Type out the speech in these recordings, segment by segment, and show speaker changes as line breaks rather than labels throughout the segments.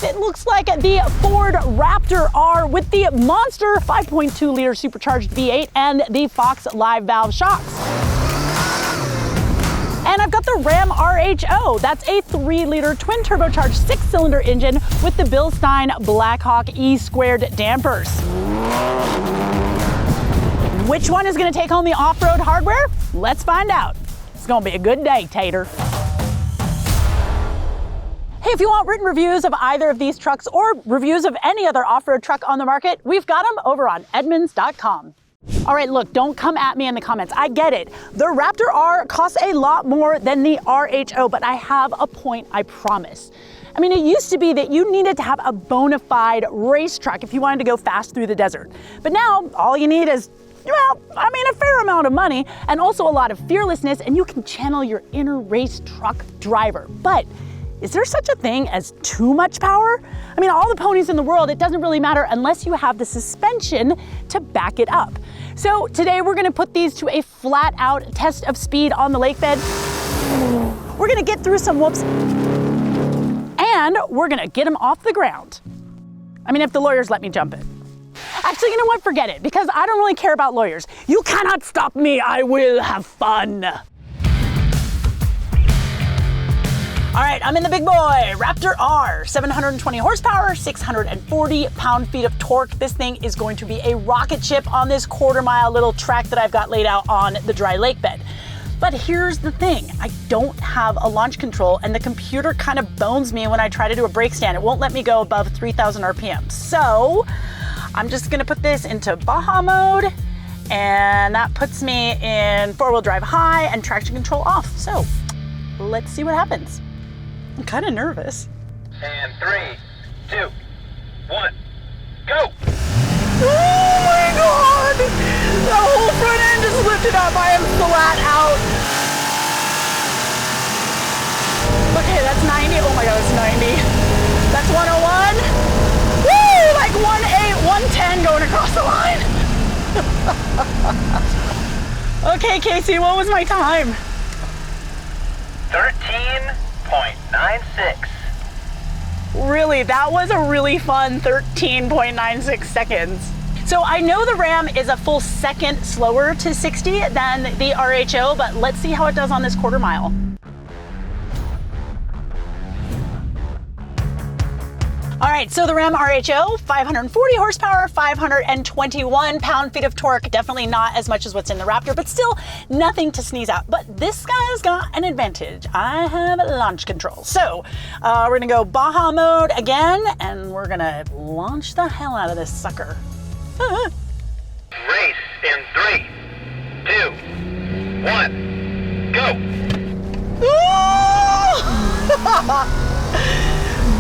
It looks like the Ford Raptor R with the monster 5.2-liter supercharged V8 and the Fox live valve shocks. And I've got the Ram RHO. That's a 3-liter twin turbocharged 6-cylinder engine with the Bilstein Blackhawk E-squared dampers. Which one is gonna take home the off-road hardware? Let's find out. It's gonna be a good day, Tater. Hey, if you want written reviews of either of these trucks or reviews of any other off-road truck on the market, we've got them over on Edmunds.com. All right, look, don't come at me in the comments. I get it. The Raptor R costs a lot more than the RHO, but I have a point, I promise. I mean, it used to be that you needed to have a bona fide race truck if you wanted to go fast through the desert. But now, all you need is, well, I mean, a fair amount of money and also a lot of fearlessness, and you can channel your inner race truck driver. But is there such a thing as too much power? I mean, all the ponies in the world, it doesn't really matter unless you have the suspension to back it up. So today we're gonna put these to a flat out test of speed on the lake bed. We're gonna get through some whoops and we're gonna get them off the ground. I mean, if the lawyers let me jump it. Actually, you know what? Forget it, because I don't really care about lawyers. You cannot stop me. I will have fun. All right, I'm in the big boy, Raptor R, 720 horsepower, 640 pound-feet of torque. This thing is going to be a rocket ship on this quarter-mile little track that I've got laid out on the dry lake bed. But here's the thing, I don't have a launch control, and the computer kind of bones me when I try to do a brake stand. It won't let me go above 3,000 RPM. So I'm just gonna put this into Baja mode, and that puts me in 4-wheel drive high and traction control off. So let's see what happens. I'm kind of nervous.
And 3, 2, 1, go!
Oh my God! The whole front end is lifted up. I am flat out. Okay, that's 90. Oh my God, that's 90. That's 101. Woo! Like 108, 110 going across the line. Okay, Casey, what was my time?
13.96.
Really, that was a really fun 13.96 seconds. So I know the Ram is a full second slower to 60 than the RHO, but let's see how it does on this quarter mile. All right, so the Ram RHO, 540 horsepower, 521 pound-feet of torque. Definitely not as much as what's in the Raptor, but still nothing to sneeze at. But this guy's got an advantage. I have launch control. So we're gonna go Baja mode again, and we're gonna launch the hell out of this sucker.
Race in 3, 2, 1, go!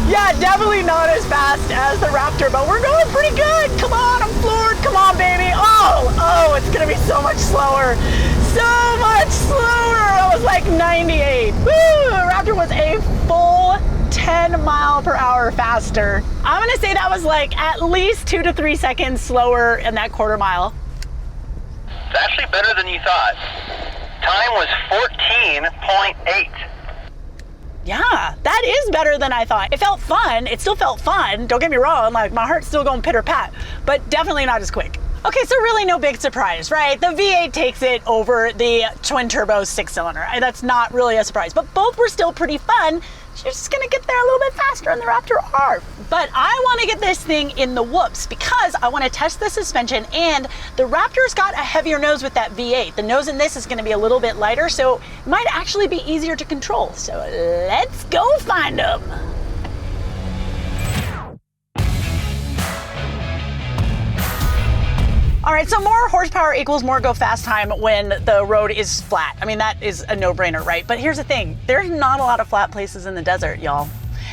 Yeah, definitely not as fast as the Raptor, but we're going pretty good. Come on, I'm floored. Come on, baby. Oh, it's gonna be so much slower. So much slower. I was like 98. Woo! Raptor was a full 10 mile per hour faster. I'm gonna say that was like at least 2 to 3 seconds slower in that quarter mile.
It's actually better than you thought. Time was 14.8.
Yeah, that is better than I thought. It felt fun. It still felt fun. Don't get me wrong. Like, my heart's still going pitter-pat, but definitely not as quick. Okay, so really no big surprise, right? The V8 takes it over the twin-turbo 6-cylinder. That's not really a surprise, but both were still pretty fun. You're just gonna get there a little bit faster in the Raptor R. But I wanna get this thing in the whoops because I wanna test the suspension, and the Raptor's got a heavier nose with that V8. The nose in this is gonna be a little bit lighter, so it might actually be easier to control. So let's go find them. All right, so more horsepower equals more go fast time when the road is flat. I mean, that is a no-brainer, right? But here's the thing, there's not a lot of flat places in the desert, y'all.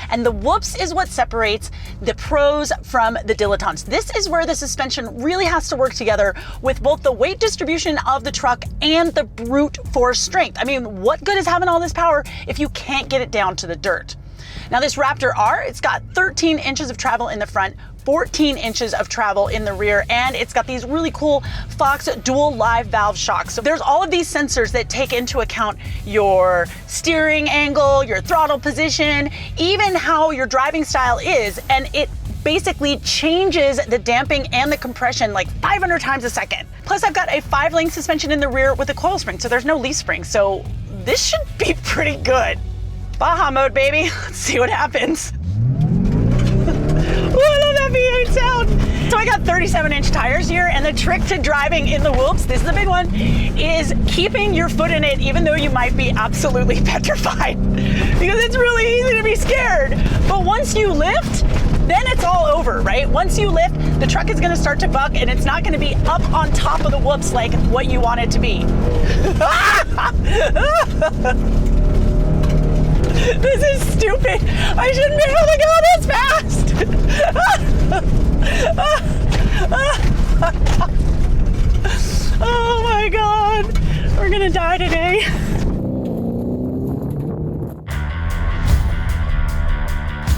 And the whoops is what separates the pros from the dilettantes. This is where the suspension really has to work together with both the weight distribution of the truck and the brute force strength. I mean, what good is having all this power if you can't get it down to the dirt? Now this Raptor R, it's got 13 inches of travel in the front, 14 inches of travel in the rear, and it's got these really cool Fox dual live valve shocks. So there's all of these sensors that take into account your steering angle, your throttle position, even how your driving style is, and it basically changes the damping and the compression like 500 times a second. Plus I've got a 5-link suspension in the rear with a coil spring, so there's no leaf spring. So this should be pretty good. Baja mode, baby. Let's see what happens. Oh, I love that V8 sound. So I got 37-inch tires here, and the trick to driving in the whoops, this is the big one, is keeping your foot in it even though you might be absolutely petrified. Because it's really easy to be scared. But once you lift, then it's all over, right? Once you lift, the truck is gonna start to buck, and it's not gonna be up on top of the whoops like what you want it to be. This is stupid. I shouldn't be able to go this fast. Oh my God. We're gonna die today.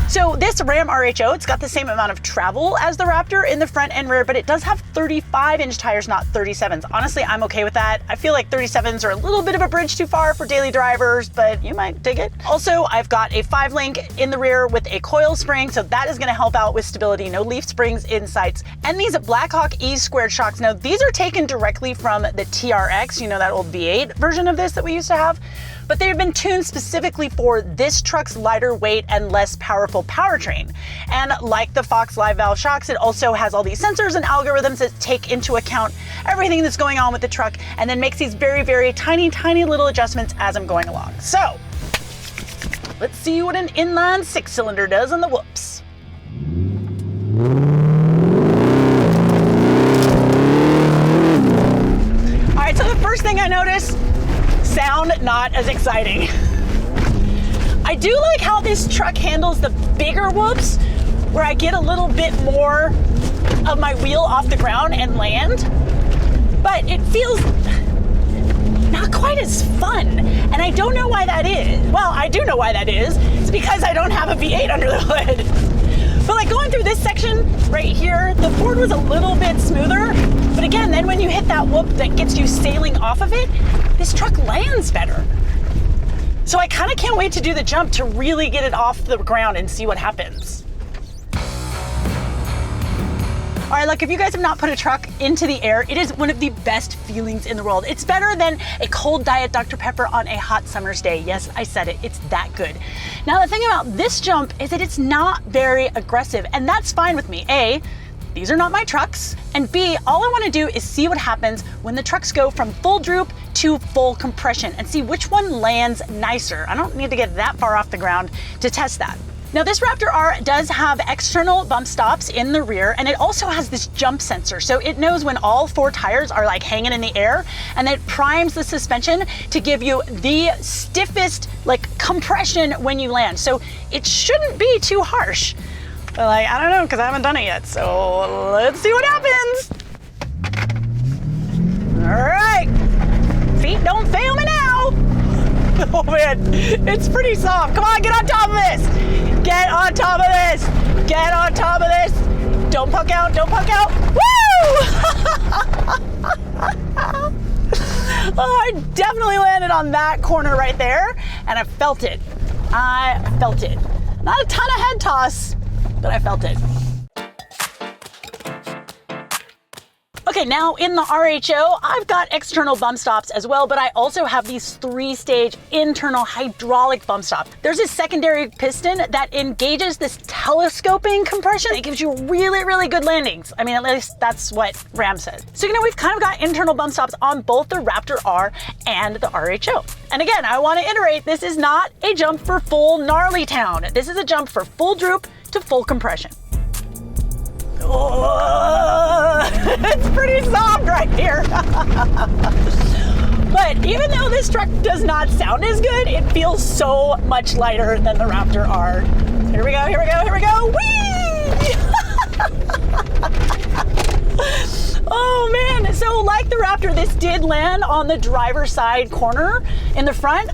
So this Ram RHO, it's got the same amount of travel as the Raptor in the front and rear, but it does have 35-inch tires, not 37s. Honestly, I'm okay with that. I feel like 37s are a little bit of a bridge too far for daily drivers, but you might dig it. Also, I've got a 5-link in the rear with a coil spring, so that is gonna help out with stability. No leaf springs in sights. And these Blackhawk E squared shocks. Now, these are taken directly from the TRX, you know, that old V8 version of this that we used to have. But they've been tuned specifically for this truck's lighter weight and less powerful powertrain. And like the Fox live valve shocks, it also has all these sensors and algorithms that take into account everything that's going on with the truck, and then makes these very, very tiny, tiny little adjustments as I'm going along. So let's see what an inline 6-cylinder does on the whoops. All right, so the first thing I noticed, sound not as exciting. I do like how this truck handles the bigger whoops, where I get a little bit more of my wheel off the ground and land, but it feels not quite as fun. And I don't know why that is. Well, I do know why that is. It's because I don't have a V8 under the hood. But like going through this section right here, the Ford was a little bit smoother. But again, then when you hit that whoop that gets you sailing off of it, this truck lands better. So I kind of can't wait to do the jump to really get it off the ground and see what happens. All right, look, if you guys have not put a truck into the air, it is one of the best feelings in the world. It's better than a cold Diet Dr. Pepper on a hot summer's day. Yes, I said it, it's that good. Now, the thing about this jump is that it's not very aggressive, and that's fine with me. A, these are not my trucks, and B, all I wanna do is see what happens when the trucks go from full droop to full compression and see which one lands nicer. I don't need to get that far off the ground to test that. Now, this Raptor R does have external bump stops in the rear, and it also has this jump sensor. So it knows when all 4 tires are like hanging in the air, and it primes the suspension to give you the stiffest like compression when you land. So it shouldn't be too harsh. But like, I don't know, because I haven't done it yet. So let's see what happens. All right, feet don't fail me now. Oh man, it's pretty soft. Come on, get on top of this. Get on top of this. Get on top of this. Don't puck out, don't puck out. Woo! Oh, I definitely landed on that corner right there, and I felt it. I felt it. Not a ton of head toss, but I felt it. Okay, now in the RHO, I've got external bump stops as well, but I also have these 3-stage internal hydraulic bump stops. There's a secondary piston that engages this telescoping compression. It gives you really, really good landings. I mean, at least that's what Ram says. So, you know, we've kind of got internal bump stops on both the Raptor R and the RHO. And again, I want to iterate, this is not a jump for full gnarly town. This is a jump for full droop to full compression. Oh, it's pretty soft right here. But even though this truck does not sound as good, it feels so much lighter than the Raptor R. Here we go, here we go, here we go. Whee! Oh man, so like the Raptor, this did land on the driver's side corner in the front,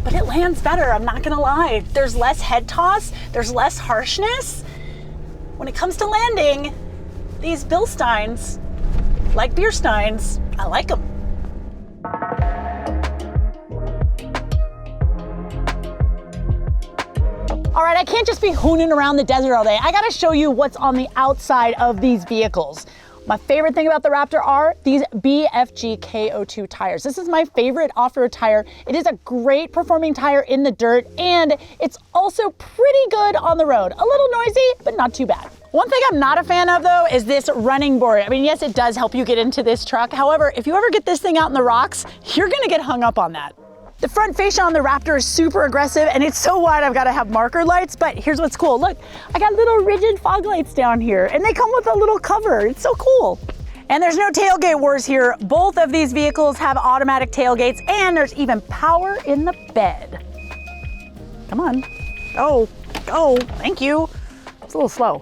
but it lands better, I'm not gonna lie. There's less head toss, there's less harshness. when it comes to landing, these Bilsteins, like beer steins, I like them. All right, I can't just be hooning around the desert all day. I gotta show you what's on the outside of these vehicles. My favorite thing about the Raptor are these BFG KO2 tires. This is my favorite off-road tire. It is a great performing tire in the dirt, and it's also pretty good on the road. A little noisy, but not too bad. One thing I'm not a fan of though is this running board. I mean, yes, it does help you get into this truck. However, if you ever get this thing out in the rocks, you're gonna get hung up on that. The front fascia on the Raptor is super aggressive, and it's so wide I've got to have marker lights, but here's what's cool. Look, I got little rigid fog lights down here, and they come with a little cover. It's so cool. And there's no tailgate wars here. Both of these vehicles have automatic tailgates, and there's even power in the bed. Come on. Oh, thank you. It's a little slow.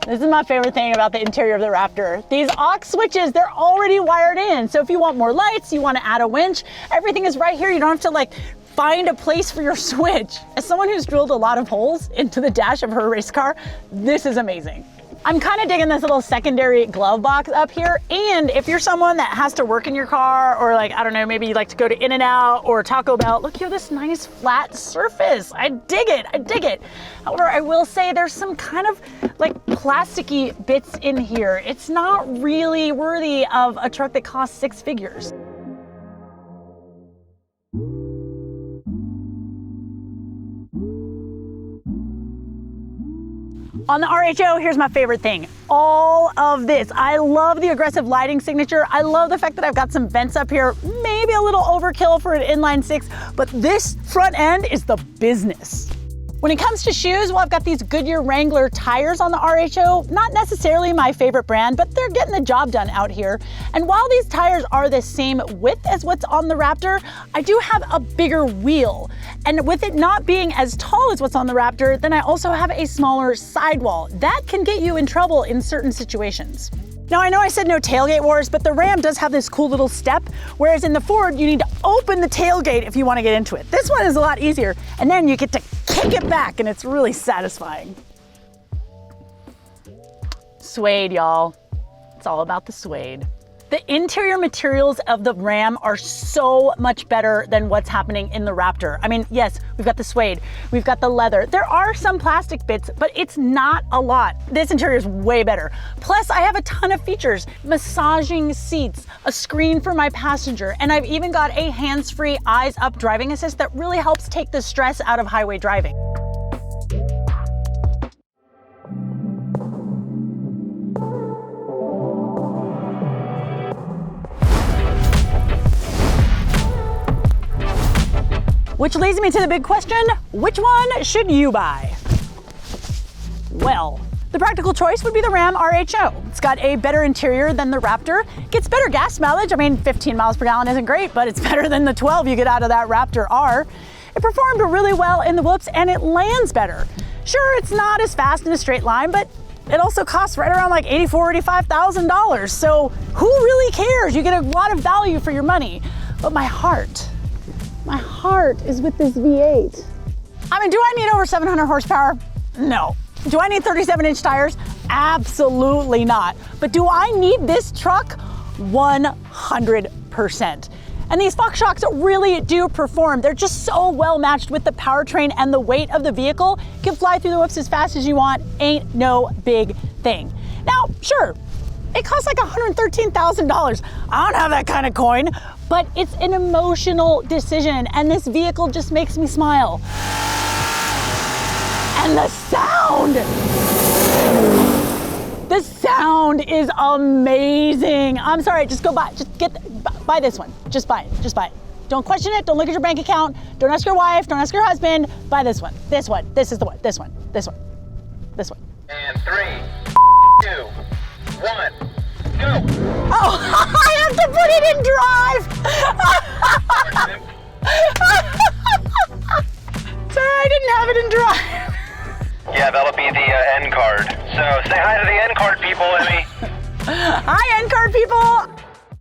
This is my favorite thing about the interior of the Raptor. These aux switches, they're already wired in. So if you want more lights, you want to add a winch, everything is right here. You don't have to like find a place for your switch. As someone who's drilled a lot of holes into the dash of her race car, this is amazing. I'm kind of digging this little secondary glove box up here. And if you're someone that has to work in your car, or like, I don't know, maybe you like to go to In-N-Out or Taco Bell, look, you have this nice flat surface. I dig it, I dig it. However, I will say there's some kind of like plasticky bits in here. It's not really worthy of a truck that costs 6 figures. On the RHO, here's my favorite thing. All of this. I love the aggressive lighting signature. I love the fact that I've got some vents up here, maybe a little overkill for an inline-six, but this front end is the business. When it comes to shoes, well, I've got these Goodyear Wrangler tires on the RHO. Not necessarily my favorite brand, but they're getting the job done out here. And while these tires are the same width as what's on the Raptor, I do have a bigger wheel. And with it not being as tall as what's on the Raptor, then I also have a smaller sidewall. That can get you in trouble in certain situations. Now, I know I said no tailgate wars, but the Ram does have this cool little step, whereas in the Ford, you need to open the tailgate if you want to get into it. This one is a lot easier, and then you get to kick it back, and it's really satisfying. Suede, y'all. It's all about the suede. The interior materials of the Ram are so much better than what's happening in the Raptor. I mean, yes, we've got the suede, we've got the leather. There are some plastic bits, but it's not a lot. This interior is way better. Plus, I have a ton of features. Massaging seats, a screen for my passenger, and I've even got a hands-free eyes-up driving assist that really helps take the stress out of highway driving. Which leads me to the big question, which one should you buy? Well, the practical choice would be the Ram RHO. It's got a better interior than the Raptor, gets better gas mileage. I mean, 15 miles per gallon isn't great, but it's better than the 12 you get out of that Raptor R. It performed really well in the whoops, and it lands better. Sure, it's not as fast in a straight line, but it also costs right around like $84,000, $85,000. So who really cares? You get a lot of value for your money. But my heart is with this V8. I mean, do I need over 700 horsepower? No. Do I need 37-inch tires? Absolutely not. But do I need this truck? 100%. And these Fox shocks really do perform. They're just so well matched with the powertrain and the weight of the vehicle. You can fly through the whoops as fast as you want. Ain't no big thing. Now, sure, it costs like $113,000. I don't have that kind of coin, but it's an emotional decision, and this vehicle just makes me smile. And the sound is amazing. I'm sorry, just go buy, buy this one. Just buy it, just buy it. Don't question it, don't look at your bank account, don't ask your wife, don't ask your husband, buy this one, this is the one, this one.
And 3, 2, 1, go.
Oh, I have to put it in drive. Sorry, I didn't have it in drive.
Yeah, that'll be the N card. So say hi to the N card people, Emmy.
Hi, N card people.